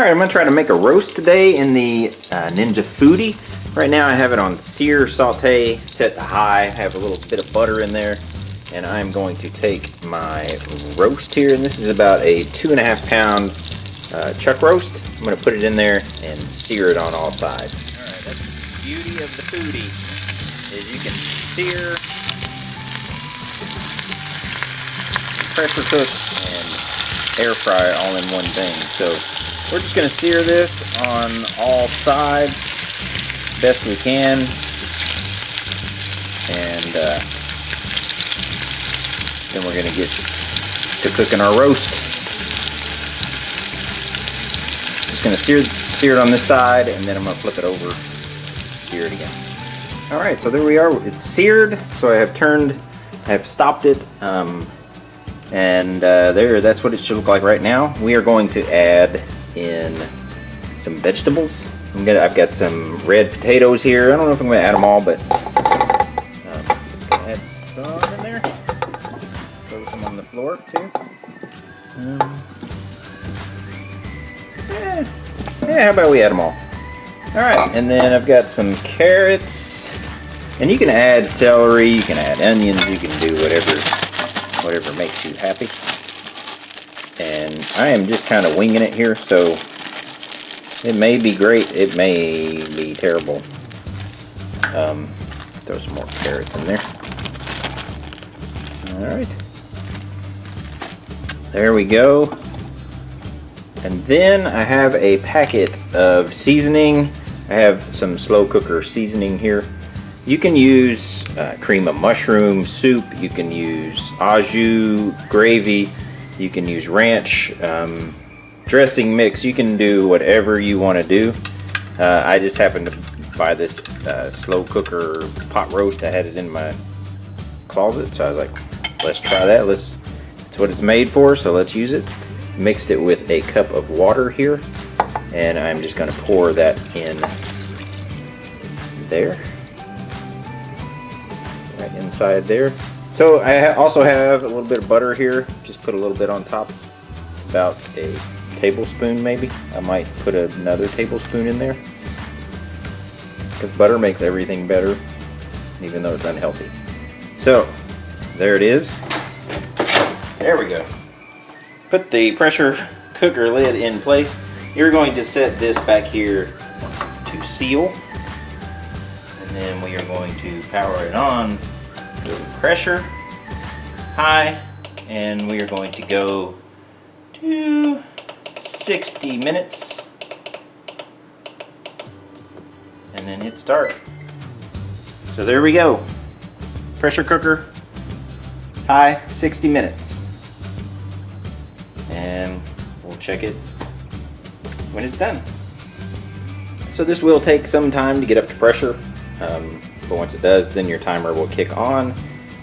Alright, I'm going to try to make a roast today in the Ninja Foodi. Right now I have it on sear saute set to high. I have a little bit of butter in there. And I'm going to take my roast here, and this is about a 2.5 pound chuck roast. I'm going to put it in there and sear it on all sides. Alright, that's the beauty of the Foodi, is you can sear, pressure cook, and air fry all in one thing. So we're just going to sear this on all sides best we can, and then we're going to get to cooking our roast. Just going to sear it on this side, and then I'm going to flip it over, sear it again. Alright, so there we are. It's seared, so I have stopped it, and that's what it should look like right now. We are going to add in some vegetables. I've got some red potatoes here. I don't know if I'm going to add them all, but add some in there. Throw some on the floor too. Yeah, how about we add them all? Alright, and then I've got some carrots. And you can add celery, you can add onions, you can do whatever makes you happy. And I am just kind of winging it here, so it may be great, it may be terrible. Throw some more carrots in there. Alright. There we go. And then I have a packet of seasoning. I have some slow cooker seasoning here. You can use cream of mushroom soup, you can use au jus, gravy, you can use ranch, dressing mix. You can do whatever you want to do. I just happened to buy this slow cooker pot roast. I had it in my closet, so I was like, let's try that. That's what it's made for, so let's use it. Mixed it with a cup of water here, and I'm just going to pour that in there, right inside there. So I also have a little bit of butter here. Just put a little bit on top. It's about a tablespoon maybe. I might put another tablespoon in there, because butter makes everything better, even though it's unhealthy. So there it is. There we go. Put the pressure cooker lid in place. You're going to set this back here to seal, and then we are going to power it on with pressure high, and we are going to go to 60 minutes, and then hit start. So there we go. Pressure cooker high, 60 minutes. And we'll check it when it's done. So this will take some time to get up to pressure, but once it does, then your timer will kick on,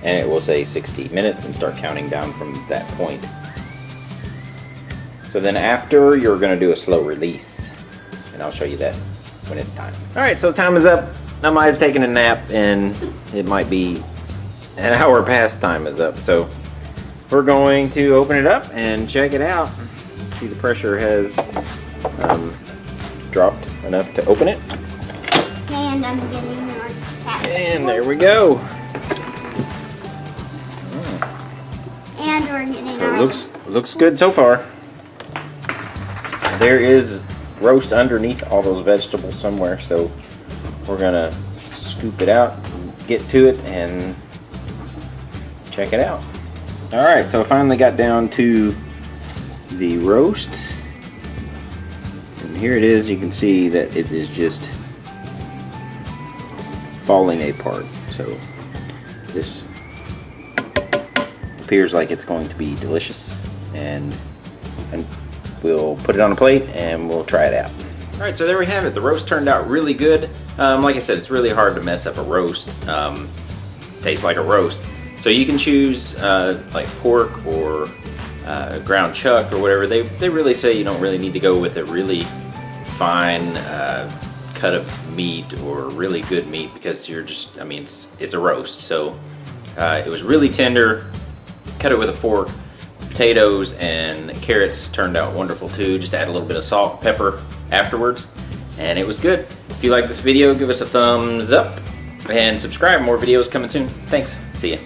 and it will say 60 minutes and start counting down from that point. So then after, you're going to do a slow release, and I'll show you that when it's time. Alright, so time is up. I might have taken a nap, and it might be an hour past time is up. So we're going to open it up and check it out. See, the pressure has dropped enough to open it. And I'm getting more cat. And there we go. And we're getting So our... it looks good so far. There is roast underneath all those vegetables somewhere, so we're gonna scoop it out, get to it, and check it out. Alright, so I finally got down to the roast, and here it is. You can see that it is just falling apart. So this appears like it's going to be delicious, and we'll put it on a plate and we'll try it out. Alright, so there we have it. The roast turned out really good. Like I said, it's really hard to mess up a roast. Tastes like a roast. So you can choose like pork or ground chuck or whatever. They really say you don't really need to go with a really fine cut of meat or really good meat, because you're just, I mean, it's a roast. So it was really tender. Cut it with a fork. potatoes and carrots turned out wonderful too. Just add a little bit of salt and pepper afterwards, and it was good. If you like this video, give us a thumbs up and subscribe. More videos coming soon. Thanks. See ya.